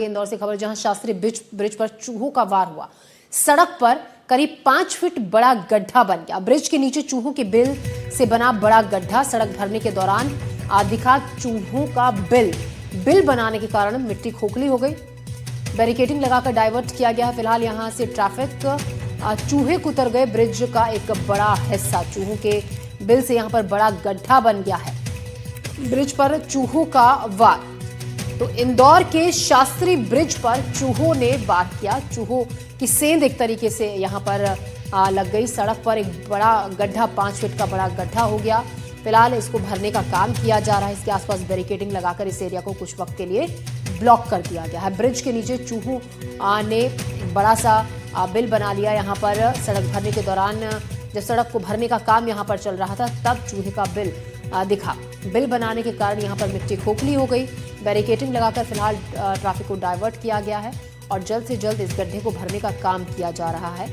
इंदौर से खबर, जहां शास्त्री ब्रिज पर चूहों का वार हुआ। सड़क पर करीब 5 फीट बड़ा गड्ढा बन गया। ब्रिज के नीचे चूहों के बिल से बना बड़ा गड्ढा। सड़क भरने के दौरान दिखा चूहों का बिल बनाने के कारण मिट्टी खोखली हो गई। बैरिकेडिंग लगाकर डाइवर्ट किया गया है। फिलहाल यहां से ट्रैफिक, चूहे कुतर गए। ब्रिज का एक बड़ा हिस्सा चूहों के बिल से यहां पर बड़ा गड्ढा बन गया है। ब्रिज पर चूहों का वार। तो इंदौर के शास्त्री ब्रिज पर चूहों ने वार किया। चूहों की सेंध एक तरीके से यहां पर लग गई। सड़क पर एक बड़ा गड्ढा, 5 फीट का बड़ा गड्ढा हो गया। फिलहाल इसको भरने का काम किया जा रहा है। इसके आसपास बैरिकेडिंग लगाकर इस एरिया को कुछ वक्त के लिए ब्लॉक कर दिया गया है। ब्रिज के नीचे चूहों ने बड़ा सा बिल बना लिया। यहाँ पर सड़क भरने के दौरान, जब सड़क को भरने का काम यहाँ पर चल रहा था, तब चूहे का बिल दिखा। बिल बनाने के कारण यहाँ पर मिट्टी खोखली हो गई। बैरिकेडिंग लगाकर फिलहाल ट्रैफिक को डाइवर्ट किया गया है और जल्द से जल्द इस गड्ढे को भरने का काम किया जा रहा है,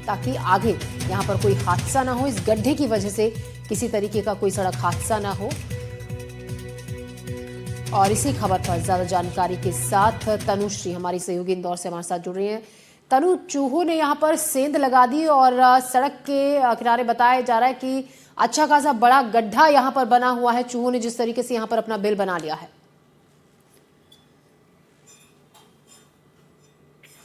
ताकि आगे यहाँ पर कोई हादसा ना हो। इस गड्ढे की वजह से किसी तरीके का कोई सड़क हादसा ना हो। और इसी खबर पर ज्यादा जानकारी के साथ तनुश्री, हमारी सहयोगी, इंदौर से हमारे साथ जुड़ रही हैं। तनु, चूहों ने यहाँ पर सेंध लगा दी और सड़क के किनारे बताया जा रहा है कि अच्छा खासा बड़ा गड्ढा यहाँ पर बना हुआ है। चूहों ने जिस तरीके से यहाँ पर अपना बिल बना लिया है।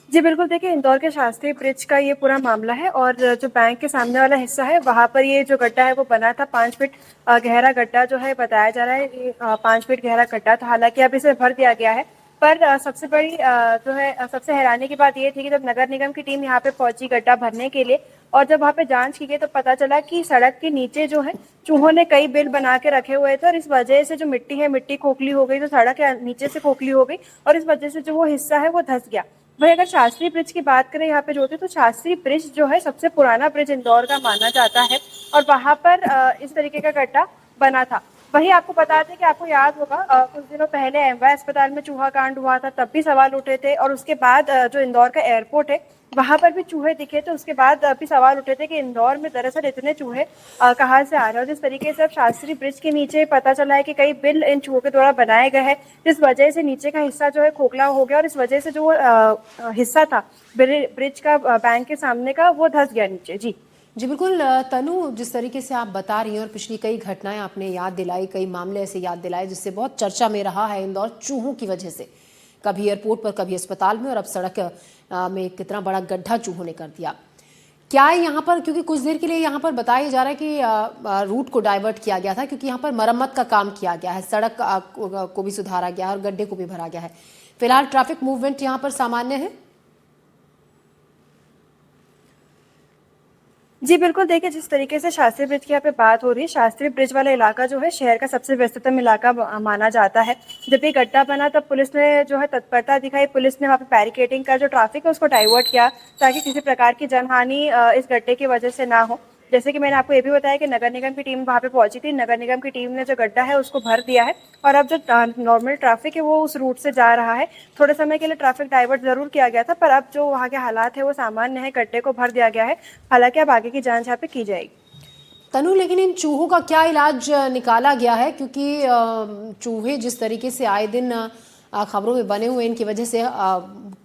जी बिल्कुल, देखिए इंदौर के शास्त्री ब्रिज का ये पूरा मामला है और जो बैंक के सामने वाला हिस्सा है वहाँ पर ये जो गड्ढा है वो बना था। 5 फीट गहरा गड्ढा जो है बताया जा रहा है, ये 5 फीट गहरा गड्ढा था। हालांकि अब इसे भर दिया गया है, पर सबसे बड़ी जो है, सबसे हैरानी की बात ये थी कि जब नगर निगम की टीम यहाँ पे पहुंची गड्ढा भरने के लिए और जब वहाँ पे जांच की गई तो पता चला कि सड़क के नीचे जो है चूहों ने कई बिल बना के रखे हुए थे और इस वजह से जो मिट्टी है, मिट्टी खोखली हो गई, तो सड़क के नीचे से खोखली हो गई और इस वजह से जो वो हिस्सा है वो धंस गया। वही अगर शास्त्री ब्रिज की बात करें यहाँ पे जो होती, तो शास्त्री ब्रिज जो है सबसे पुराना ब्रिज इंदौर का माना जाता है और वहां पर इस तरीके का गड्ढा बना था। वही आपको बता दें कि आपको याद होगा कुछ दिनों पहले एमवाय अस्पताल में चूहा कांड हुआ था, तब भी सवाल उठे थे और उसके बाद जो इंदौर का एयरपोर्ट है वहां पर भी चूहे दिखे थे। उसके बाद भी सवाल उठे थे कि इंदौर में दरअसल इतने चूहे कहाँ से आ रहे हैं। और जिस तरीके से अब शास्त्री ब्रिज के नीचे पता चला है कि कई बिल इन चूहों के द्वारा बनाए गए हैं, जिस वजह से नीचे का हिस्सा जो है खोखला हो गया और इस वजह से जो हिस्सा था ब्रिज का बैंक के सामने का वो धंस गया नीचे। जी बिल्कुल तनु, जिस तरीके से आप बता रही हैं और पिछली कई घटनाएं आपने याद दिलाई, कई मामले ऐसे याद दिलाए जिससे बहुत चर्चा में रहा है इंदौर चूहों की वजह से, कभी एयरपोर्ट पर, कभी अस्पताल में और अब सड़क में कितना बड़ा गड्ढा चूहों ने कर दिया। क्या यहाँ पर, क्योंकि कुछ देर के लिए यहाँ पर बताया जा रहा है कि रूट को डाइवर्ट किया गया था क्योंकि यहाँ पर मरम्मत का काम किया गया है, सड़क को भी सुधारा गया है और गड्ढे को भी भरा गया है। फिलहाल ट्रैफिक मूवमेंट यहाँ पर सामान्य है। जी बिल्कुल, देखिए जिस तरीके से शास्त्री ब्रिज की यहाँ पे बात हो रही है, शास्त्री ब्रिज वाला इलाका जो है शहर का सबसे व्यस्ततम इलाका माना जाता है। जब ये गड्ढा बना तब पुलिस ने जो है तत्परता दिखाई। पुलिस ने वहाँ पे बैरिकेडिंग का जो ट्रैफिक है उसको डाइवर्ट किया ताकि किसी प्रकार की जनहानि इस गड्ढे की वजह से ना हो। जैसे कि मैंने आपको ये भी बताया कि नगर निगम की टीम वहाँ पे पहुंची थी। नगर निगम की टीम ने जो गड्ढा है उसको भर दिया है और अब जो नॉर्मल ट्रैफिक है वो उस रूट से जा रहा है। थोड़े समय के लिए ट्रैफिक डाइवर्ट जरूर किया गया था, पर अब जो वहाँ के हालात है वो सामान्य है, गड्ढे को भर दिया गया है। हालांकि अब आगे की जांच यहाँ पे की जाएगी। तनु, लेकिन इन चूहों का क्या इलाज निकाला गया है? क्योंकि चूहे जिस तरीके से आए दिन खबरों में बने हुए, इनकी वजह से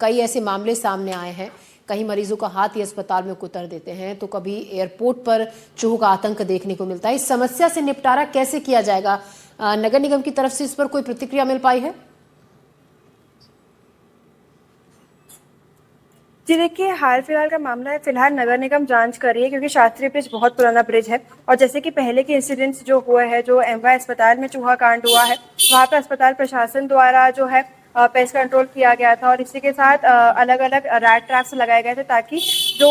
कई ऐसे मामले सामने आए हैं। कहीं मरीजों का हाथ ही अस्पताल में कुतर देते हैं, तो कभी एयरपोर्ट पर चूहों का आतंक देखने को मिलता है। इस समस्या से निपटारा कैसे किया जाएगा? नगर निगम की तरफ से इस पर कोई प्रतिक्रिया मिल पाई है? जी देखिए, हाल फिलहाल का मामला है, फिलहाल नगर निगम जांच कर रही है क्योंकि शास्त्री ब्रिज बहुत पुराना ब्रिज है और जैसे कि पहले के इंसिडेंट्स जो हुए हैं, जो एमवाय अस्पताल में चूहा कांड हुआ है, वहाँ पे अस्पताल प्रशासन द्वारा जो है पेस्ट कंट्रोल किया गया था और इसी के साथ अलग अलग रैट ट्रैप्स लगाए गए थे ताकि जो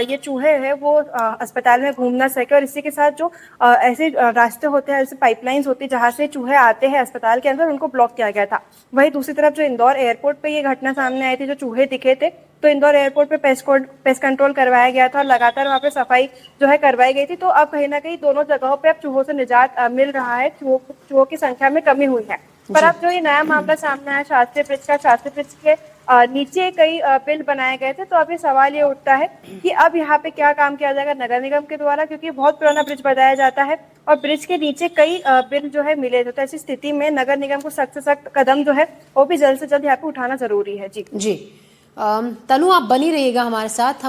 ये चूहे हैं वो अस्पताल में घूम ना सके। और इसी के साथ जो ऐसे रास्ते होते हैं, ऐसे पाइपलाइंस होती है जहाँ से चूहे आते हैं अस्पताल के अंदर, उनको ब्लॉक किया गया था। वहीं दूसरी तरफ जो इंदौर एयरपोर्ट पे ये घटना सामने आई थी, जो चूहे दिखे थे, तो इंदौर एयरपोर्ट पे पेस्ट कंट्रोल करवाया गया था और लगातार वहाँ पे सफाई जो है करवाई गई थी। तो अब कहीं ना कहीं दोनों जगहों पे अब चूहों से निजात मिल रहा है, चूहों की संख्या में कमी हुई है। पर अब जो ये नया मामला सामने आया शास्त्रीय ब्रिज का, शास्त्रीय ब्रिज के नीचे कई बिल बनाए गए थे, तो अभी सवाल ये उठता है कि अब यहाँ पे क्या काम किया जाएगा नगर निगम के द्वारा, क्योंकि बहुत पुराना ब्रिज बताया जाता है और ब्रिज के नीचे कई बिल जो है मिले थे। तो ऐसी स्थिति में नगर निगम को सख्त से सख्त कदम जो है वो भी जल्द से जल्द यहाँ पे उठाना जरूरी है। जी जी तनु, आप बनी रहिएगा हमारे साथ।